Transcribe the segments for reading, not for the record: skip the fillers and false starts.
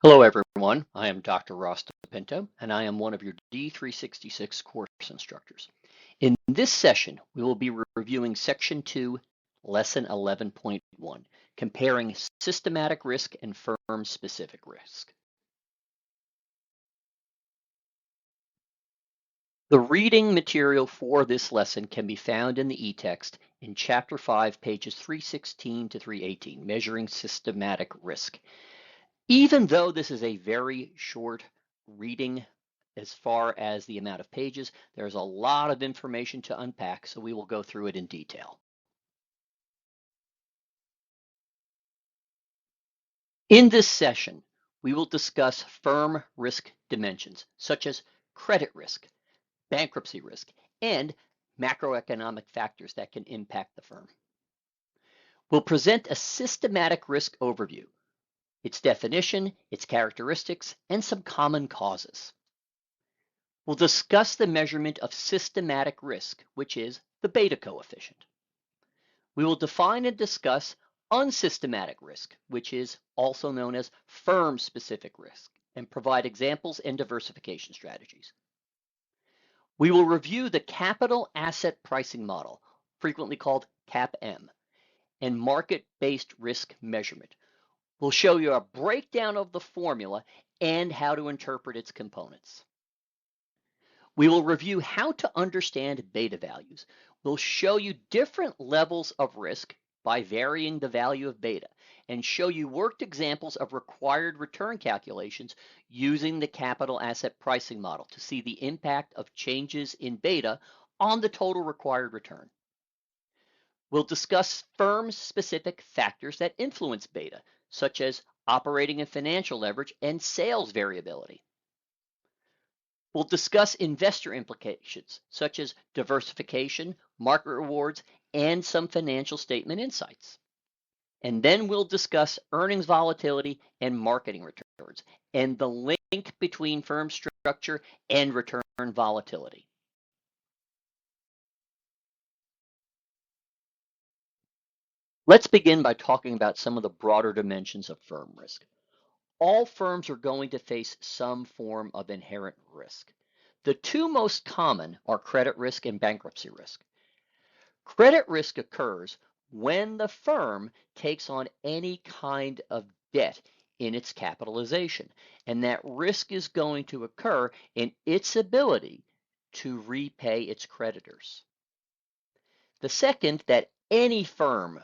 Hello everyone, I am Dr. Ross DePinto and I am one of your D366 course instructors. In this session, we will be reviewing Section 2, Lesson 11.1, Comparing Systematic Risk and Firm-Specific Risk. The reading material for this lesson can be found in the e-text in Chapter 5, pages 316 to 318, Measuring Systematic Risk. Even though this is a very short reading as far as the amount of pages, there's a lot of information to unpack, so we will go through it in detail. In this session, we will discuss firm risk dimensions, such as credit risk, bankruptcy risk, and macroeconomic factors that can impact the firm. We'll present a systematic risk overview, its definition, its characteristics, and some common causes. We'll discuss the measurement of systematic risk, which is the beta coefficient. We will define and discuss unsystematic risk, which is also known as firm-specific risk, and provide examples and diversification strategies. We will review the capital asset pricing model, frequently called CAPM, and market-based risk measurement. We'll show you a breakdown of the formula and how to interpret its components. We will review how to understand beta values. We'll show you different levels of risk by varying the value of beta and show you worked examples of required return calculations using the capital asset pricing model to see the impact of changes in beta on the total required return. We'll discuss firm-specific factors that influence beta, such as operating and financial leverage and sales variability. We'll discuss investor implications, such as diversification, market rewards, and some financial statement insights. And then we'll discuss earnings volatility and marketing returns, and the link between firm structure and return volatility. Let's begin by talking about some of the broader dimensions of firm risk. All firms are going to face some form of inherent risk. The two most common are credit risk and bankruptcy risk. Credit risk occurs when the firm takes on any kind of debt in its capitalization, and that risk is going to occur in its ability to repay its creditors. The second that any firm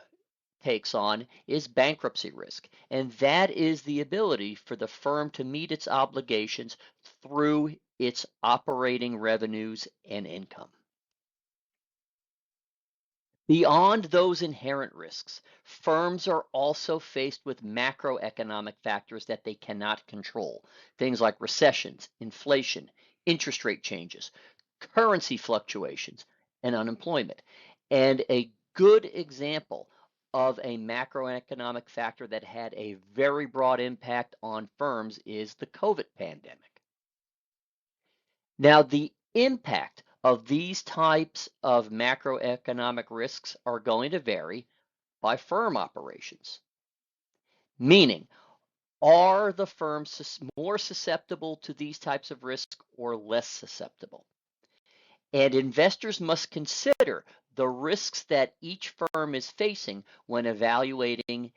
takes on is bankruptcy risk, and that is the ability for the firm to meet its obligations through its operating revenues and income. Beyond those inherent risks, firms are also faced with macroeconomic factors that they cannot control, things like recessions, inflation, interest rate changes, currency fluctuations, and unemployment. And a good example of a macroeconomic factor that had a very broad impact on firms is the COVID pandemic. Now, the impact of these types of macroeconomic risks are going to vary by firm operations. Meaning, are the firms more susceptible to these types of risks or less susceptible? And investors must consider the risks that each firm is facing when evaluating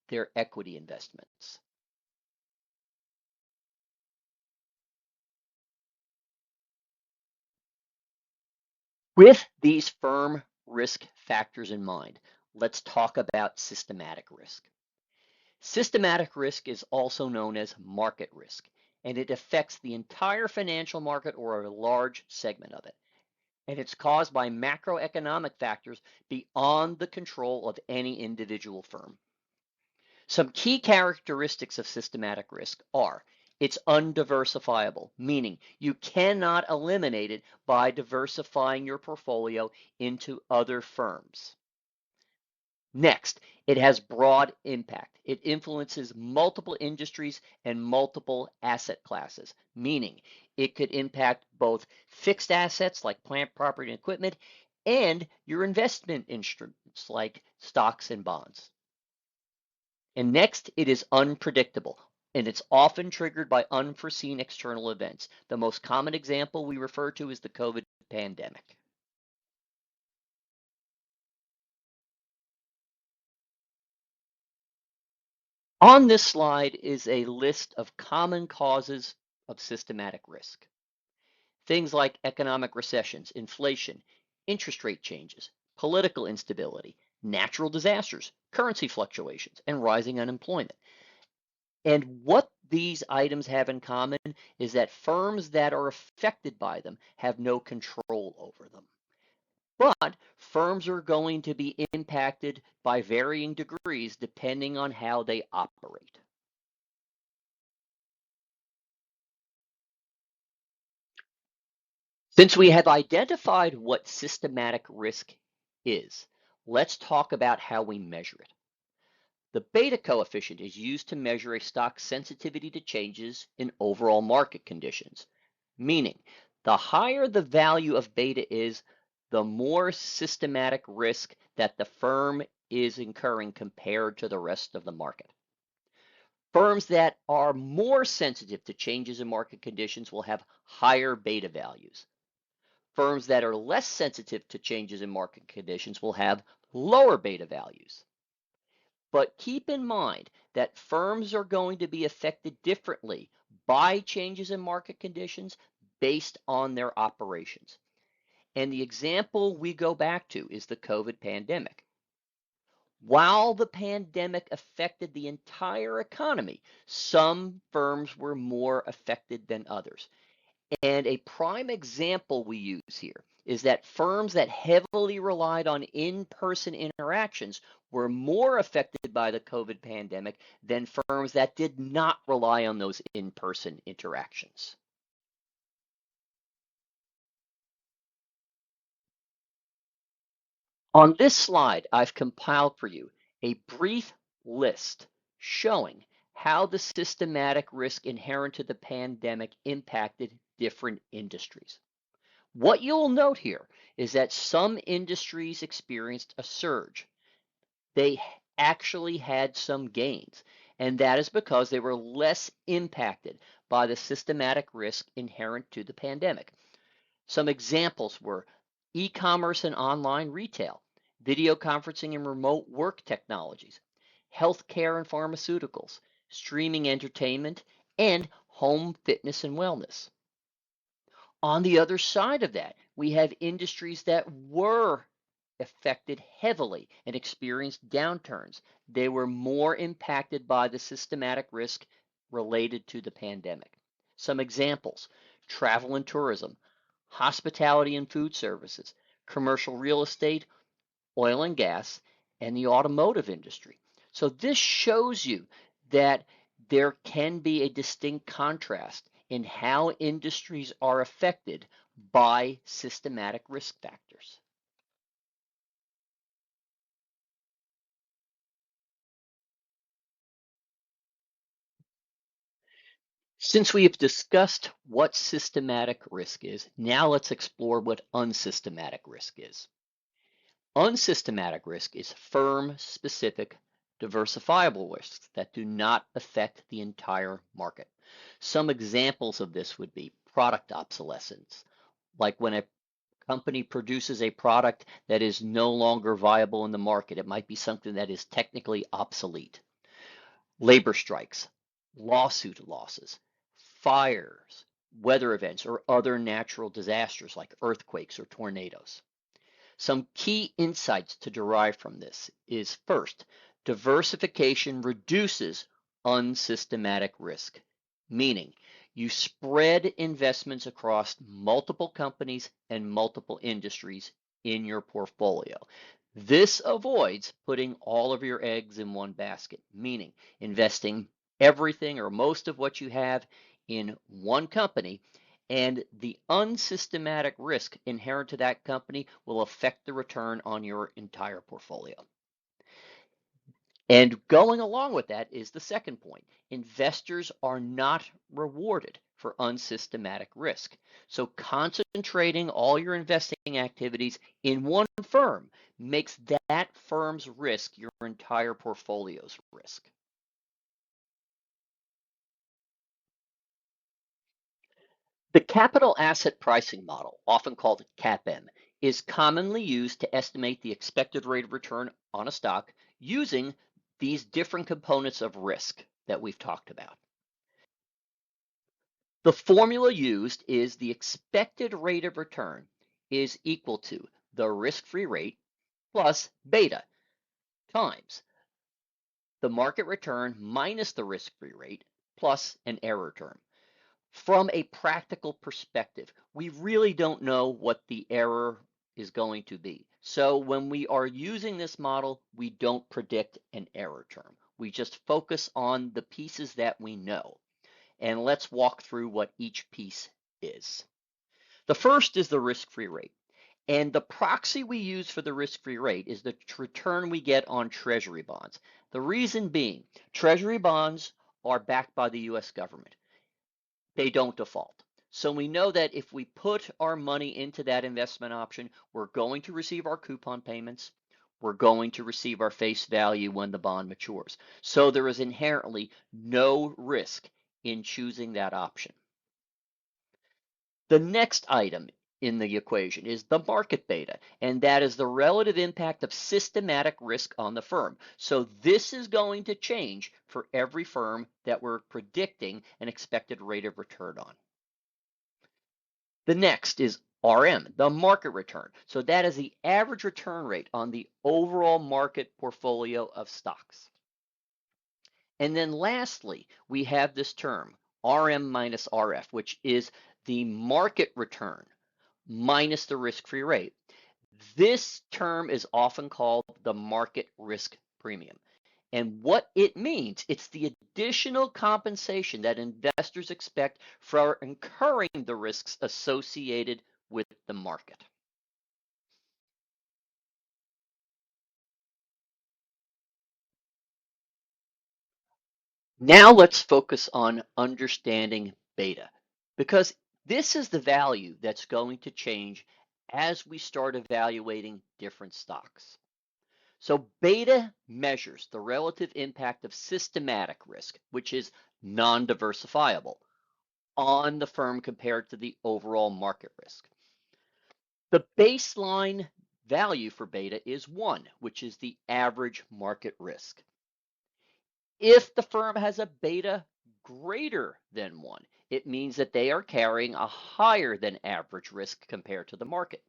their equity investments. With these firm risk factors in mind, let's talk about systematic risk. Systematic risk is also known as market risk, and it affects the entire financial market or a large segment of it. And it's caused by macroeconomic factors beyond the control of any individual firm. Some key characteristics of systematic risk are it's undiversifiable, meaning you cannot eliminate it by diversifying your portfolio into other firms. Next, it has broad impact. It influences multiple industries and multiple asset classes, meaning it could impact both fixed assets like plant, property, and equipment, and your investment instruments like stocks and bonds. And next, it is unpredictable. and it's often triggered by unforeseen external events. The most common example we refer to is the COVID pandemic. On this slide is a list of common causes of systematic risk. Things like economic recessions, inflation, interest rate changes, political instability, natural disasters, currency fluctuations, and rising unemployment. And what these items have in common is that firms that are affected by them have no control over them. But firms are going to be impacted by varying degrees depending on how they operate. Since we have identified what systematic risk is, let's talk about how we measure it. The beta coefficient is used to measure a stock's sensitivity to changes in overall market conditions, meaning the higher the value of beta is, the more systematic risk that the firm is incurring compared to the rest of the market. Firms that are more sensitive to changes in market conditions will have higher beta values. Firms that are less sensitive to changes in market conditions will have lower beta values. But keep in mind that firms are going to be affected differently by changes in market conditions based on their operations. And the example we go back to is the COVID pandemic. While the pandemic affected the entire economy, some firms were more affected than others. And a prime example we use here is that firms that heavily relied on in-person interactions were more affected by the COVID pandemic than firms that did not rely on those in-person interactions. On this slide, I've compiled for you a brief list showing how the systematic risk inherent to the pandemic impacted different industries. What you'll note here is that some industries experienced a surge. They actually had some gains, and that is because they were less impacted by the systematic risk inherent to the pandemic. Some examples were e-commerce and online retail, video conferencing and remote work technologies, healthcare and pharmaceuticals, streaming entertainment, and home fitness and wellness. On the other side of that, we have industries that were affected heavily and experienced downturns. They were more impacted by the systematic risk related to the pandemic. Some examples: travel and tourism, hospitality and food services, commercial real estate, oil and gas, and the automotive industry. So this shows you that there can be a distinct contrast in how industries are affected by systematic risk factors. Since we have discussed what systematic risk is, now let's explore what unsystematic risk is. Unsystematic risk is firm-specific, diversifiable risks that do not affect the entire market. Some examples of this would be product obsolescence, like when a company produces a product that is no longer viable in the market. It might be something that is technically obsolete. Labor strikes, lawsuit losses, fires, weather events, or other natural disasters like earthquakes or tornadoes. Some key insights to derive from this is first, diversification reduces unsystematic risk, meaning you spread investments across multiple companies and multiple industries in your portfolio. This avoids putting all of your eggs in one basket, meaning investing everything or most of what you have in one company, and the unsystematic risk inherent to that company will affect the return on your entire portfolio. And going along with that is the second point. Investors are not rewarded for unsystematic risk. So concentrating all your investing activities in one firm makes that firm's risk your entire portfolio's risk. The capital asset pricing model, often called CAPM, is commonly used to estimate the expected rate of return on a stock using these different components of risk that we've talked about. The formula used is the expected rate of return is equal to the risk-free rate plus beta times the market return minus the risk-free rate plus an error term. From a practical perspective, we really don't know what the error is going to be. So when we are using this model, we don't predict an error term. We just focus on the pieces that we know. And let's walk through what each piece is. The first is the risk-free rate. And the proxy we use for the risk-free rate is the return we get on treasury bonds. The reason being, treasury bonds are backed by the US government. They don't default. So we know that if we put our money into that investment option, we're going to receive our coupon payments. We're going to receive our face value when the bond matures. So there is inherently no risk in choosing that option. The next item in the equation is the market beta, and that is the relative impact of systematic risk on the firm. So this is going to change for every firm that we're predicting an expected rate of return on. The next is RM, the market return. So that is the average return rate on the overall market portfolio of stocks. And then lastly, we have this term, RM minus RF, which is the market return minus the risk-free rate. This term is often called the market risk premium. And what it means, it's the additional compensation that investors expect for incurring the risks associated with the market. Now let's focus on understanding beta, because this is the value that's going to change as we start evaluating different stocks. So beta measures the relative impact of systematic risk, which is non-diversifiable, on the firm compared to the overall market risk. The baseline value for beta is 1, which is the average market risk. If the firm has a beta greater than 1, it means that they are carrying a higher than average risk compared to the market.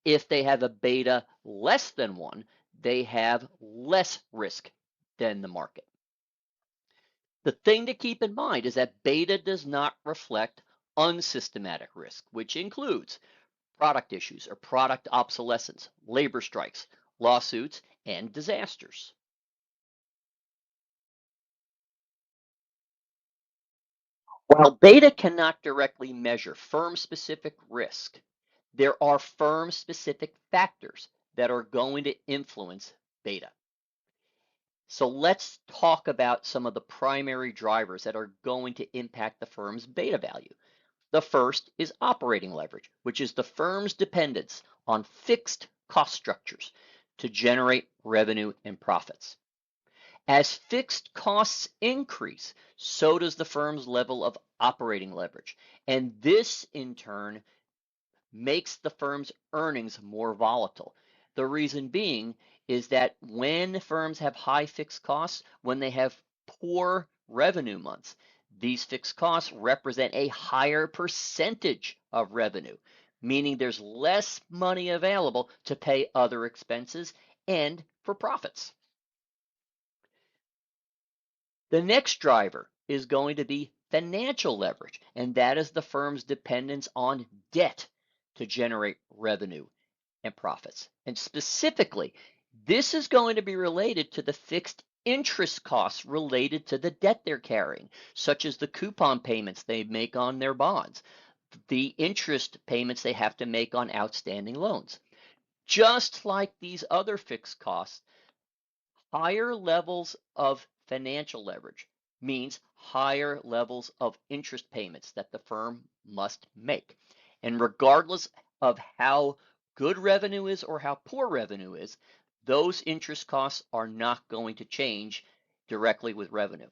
If they have a beta less than 1, they have less risk than the market. The thing to keep in mind is that beta does not reflect unsystematic risk, which includes product issues or product obsolescence, labor strikes, lawsuits, and disasters. While beta cannot directly measure firm-specific risk, there are firm-specific factors that are going to influence beta. So let's talk about some of the primary drivers that are going to impact the firm's beta value. The first is operating leverage, which is the firm's dependence on fixed cost structures to generate revenue and profits. As fixed costs increase, so does the firm's level of operating leverage. And this, in turn, makes the firm's earnings more volatile. The reason being is that when firms have high fixed costs, when they have poor revenue months, these fixed costs represent a higher percentage of revenue, meaning there's less money available to pay other expenses and for profits. The next driver is going to be financial leverage, and that is the firm's dependence on debt to generate revenue and profits. And specifically, this is going to be related to the fixed interest costs related to the debt they're carrying, such as the coupon payments they make on their bonds, the interest payments they have to make on outstanding loans. Just like these other fixed costs, higher levels of financial leverage means higher levels of interest payments that the firm must make. And regardless of how good revenue is or how poor revenue is, those interest costs are not going to change directly with revenue.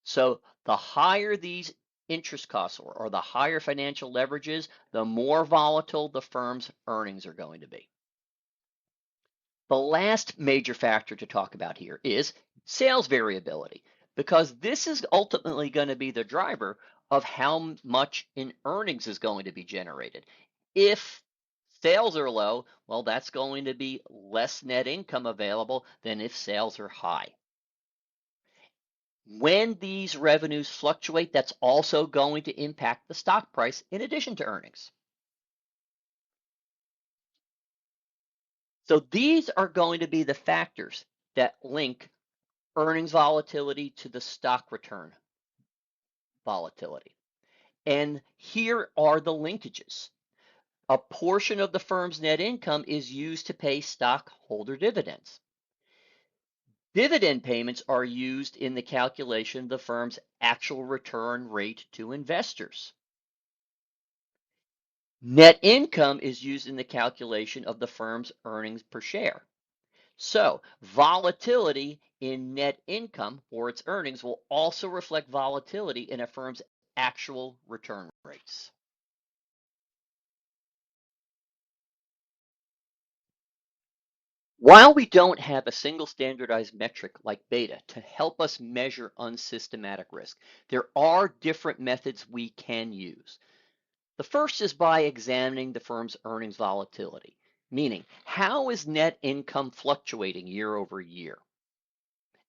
So the higher these interest costs or the higher financial leverage is, the more volatile the firm's earnings are going to be. The last major factor to talk about here is sales variability, because this is ultimately going to be the driver of how much in earnings is going to be generated. If sales are low, well, that's going to be less net income available than if sales are high. When these revenues fluctuate, that's also going to impact the stock price in addition to earnings. So these are going to be the factors that link earnings volatility to the stock return volatility. And here are the linkages. A portion of the firm's net income is used to pay stockholder dividends. Dividend payments are used in the calculation of the firm's actual return rate to investors. Net income is used in the calculation of the firm's earnings per share. So volatility in net income or its earnings will also reflect volatility in a firm's actual return rates. While we don't have a single standardized metric like beta to help us measure unsystematic risk, there are different methods we can use. The first is by examining the firm's earnings volatility, meaning how is net income fluctuating year over year?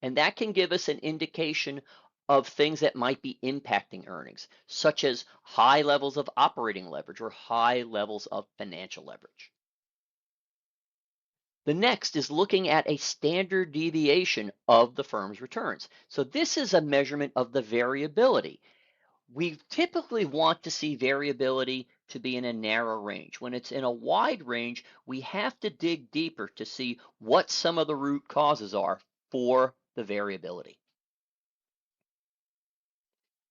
And that can give us an indication of things that might be impacting earnings, such as high levels of operating leverage or high levels of financial leverage. The next is looking at a standard deviation of the firm's returns. So this is a measurement of the variability. We typically want to see variability to be in a narrow range. When it's in a wide range, we have to dig deeper to see what some of the root causes are for the variability.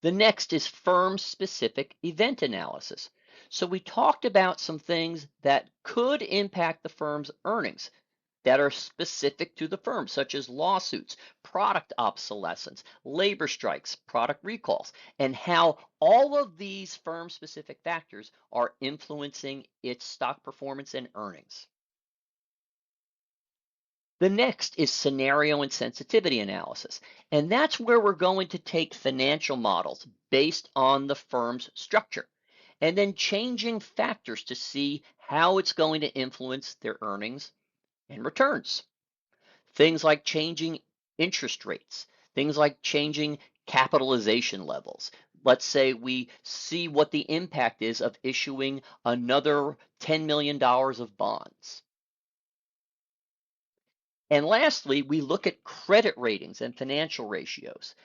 The next is firm-specific event analysis. So we talked about some things that could impact the firm's earnings that are specific to the firm, such as lawsuits, product obsolescence, labor strikes, product recalls, and how all of these firm-specific factors are influencing its stock performance and earnings. The next is scenario and sensitivity analysis, and that's where we're going to take financial models based on the firm's structure and then changing factors to see how it's going to influence their earnings and returns. Things like changing interest rates, things like changing capitalization levels. Let's say we see what the impact is of issuing another $10 million of bonds. And lastly, we look at credit ratings and financial ratios.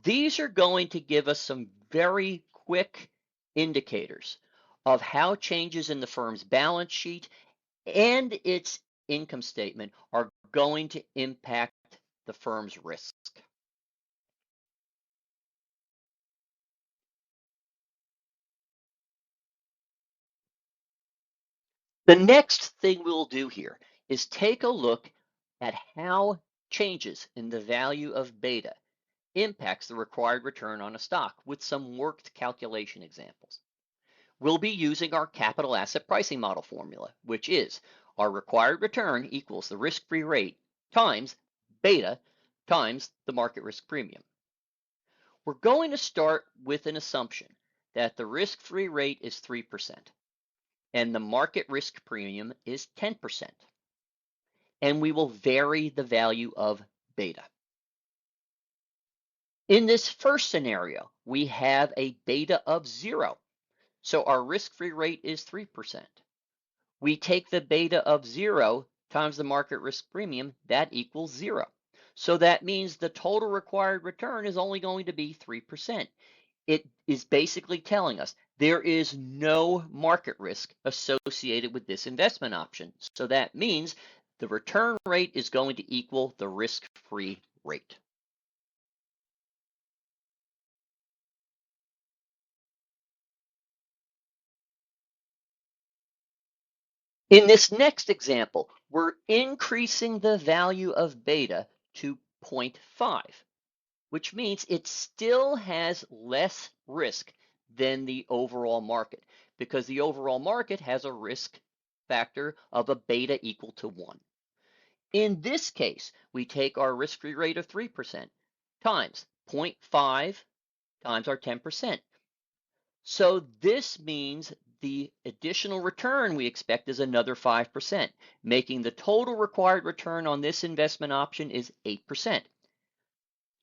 These are going to give us some very quick indicators of how changes in the firm's balance sheet and its income statement are going to impact the firm's risk. The next thing we'll do here is take a look at how changes in the value of beta impacts the required return on a stock with some worked calculation examples. We'll be using our capital asset pricing model formula, which is our required return equals the risk-free rate times beta times the market risk premium. We're going to start with an assumption that the risk-free rate is 3% and the market risk premium is 10%. And we will vary the value of beta. In this first scenario, we have a beta of 0. So our risk-free rate is 3%. We take the beta of 0 times the market risk premium, that equals 0. So that means the total required return is only going to be 3%. It is basically telling us there is no market risk associated with this investment option. So that means the return rate is going to equal the risk-free rate. In this next example, we're increasing the value of beta to 0.5. which means it still has less risk than the overall market because the overall market has a risk factor of a beta equal to 1. In this case, we take our risk-free rate of 3% times 0.5 times our 10%. So this means the additional return we expect is another 5%, making the total required return on this investment option is 8%.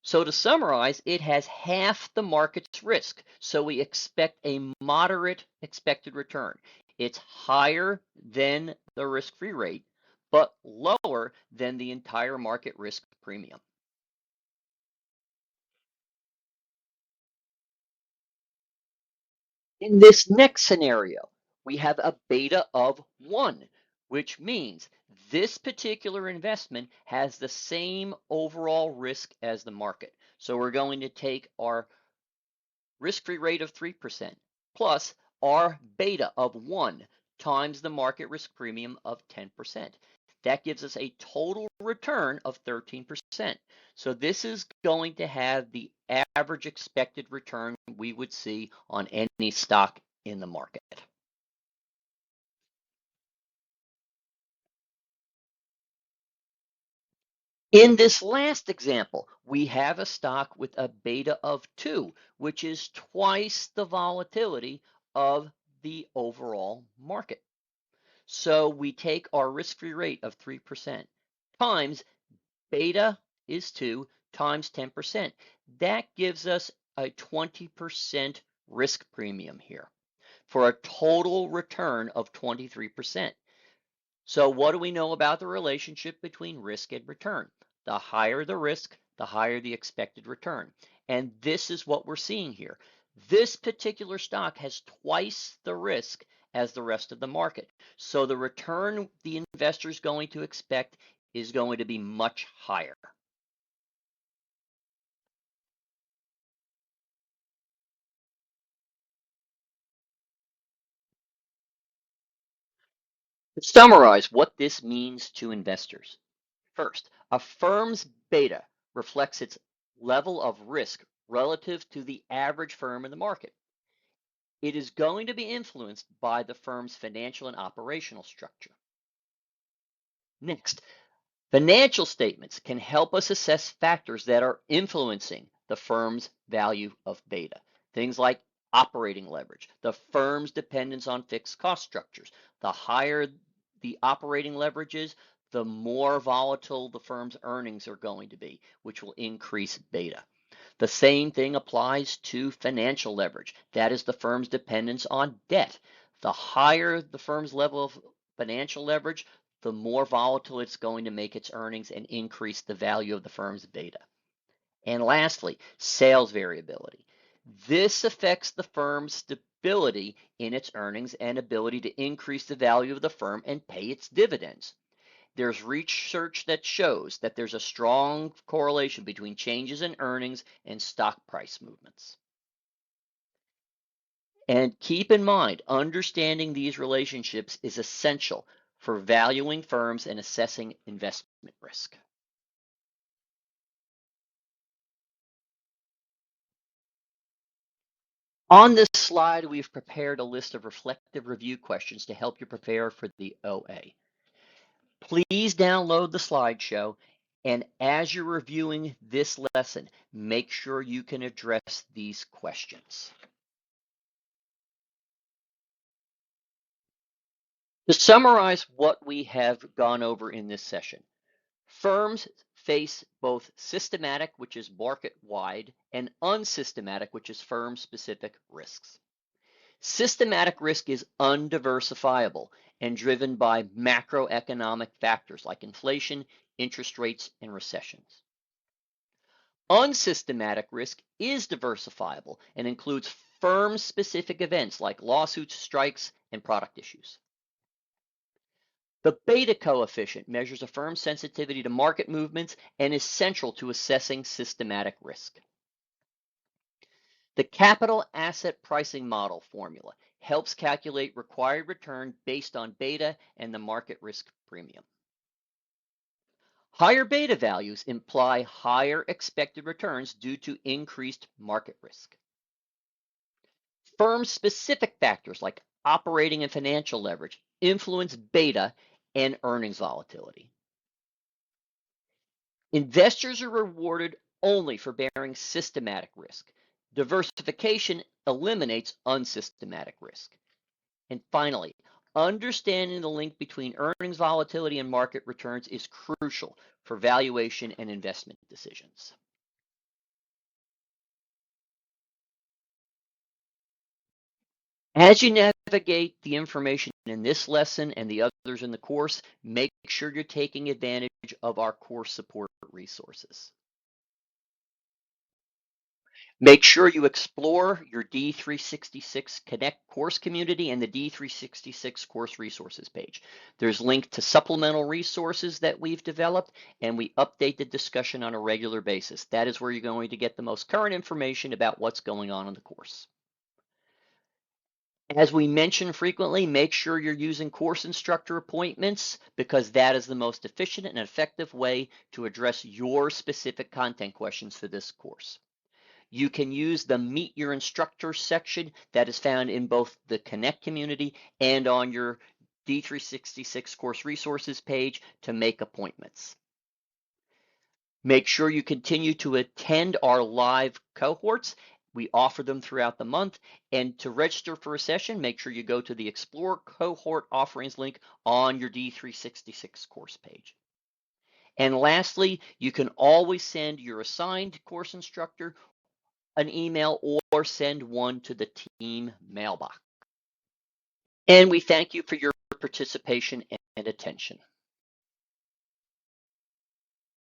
So to summarize, it has half the market's risk. So we expect a moderate expected return. It's higher than the risk-free rate, but lower than the entire market risk premium. In this next scenario, we have a beta of 1, which means this particular investment has the same overall risk as the market. So we're going to take our risk-free rate of 3% plus our beta of 1 times the market risk premium of 10%. That gives us a total return of 13%. So this is going to have the average expected return we would see on any stock in the market. In this last example, we have a stock with a beta of 2, which is twice the volatility of the overall market. So we take our risk-free rate of 3% times beta is 2 times 10%. That gives us a 20% risk premium here for a total return of 23%. So what do we know about the relationship between risk and return? The higher the risk, the higher the expected return. And this is what we're seeing here. This particular stock has twice the risk as the rest of the market. So the return the investor is going to expect is going to be much higher. To summarize what this means to investors. First, a firm's beta reflects its level of risk relative to the average firm in the market. It is going to be influenced by the firm's financial and operational structure. Next, financial statements can help us assess factors that are influencing the firm's value of beta. Things like operating leverage, the firm's dependence on fixed cost structures. The higher the operating leverage is, the more volatile the firm's earnings are going to be, which will increase beta. The same thing applies to financial leverage. That is the firm's dependence on debt. The higher the firm's level of financial leverage, the more volatile it's going to make its earnings and increase the value of the firm's beta. And lastly, sales variability. This affects the firm's stability in its earnings and ability to increase the value of the firm and pay its dividends. There's research that shows that there's a strong correlation between changes in earnings and stock price movements. And keep in mind, understanding these relationships is essential for valuing firms and assessing investment risk. On this slide, we've prepared a list of reflective review questions to help you prepare for the OA. Please download the slideshow, and as you're reviewing this lesson, make sure you can address these questions. To summarize what we have gone over in this session, firms face both systematic, which is market-wide, and unsystematic, which is firm-specific risks. Systematic risk is undiversifiable and driven by macroeconomic factors like inflation, interest rates, and recessions. Unsystematic risk is diversifiable and includes firm-specific events like lawsuits, strikes, and product issues. The beta coefficient measures a firm's sensitivity to market movements and is central to assessing systematic risk. The capital asset pricing model formula helps calculate required return based on beta and the market risk premium. Higher beta values imply higher expected returns due to increased market risk. Firm-specific factors like operating and financial leverage influence beta and earnings volatility. Investors are rewarded only for bearing systematic risk. Diversification eliminates unsystematic risk. And finally, understanding the link between earnings volatility and market returns is crucial for valuation and investment decisions. As you navigate the information in this lesson and the others in the course, make sure you're taking advantage of our course support resources. Make sure you explore your D366 Connect course community and the D366 course resources page. There's linked to supplemental resources that we've developed, and we update the discussion on a regular basis. That is where you're going to get the most current information about what's going on in the course. As we mention frequently, make sure you're using course instructor appointments because that is the most efficient and effective way to address your specific content questions for this course. You can use the Meet Your Instructor section that is found in both the Connect community and on your D366 course resources page to make appointments. Make sure you continue to attend our live cohorts. We offer them throughout the month. And to register for a session, make sure you go to the Explore Cohort Offerings link on your D366 course page. And lastly, you can always send your assigned course instructor an email or send one to the team mailbox. And we thank you for your participation and attention.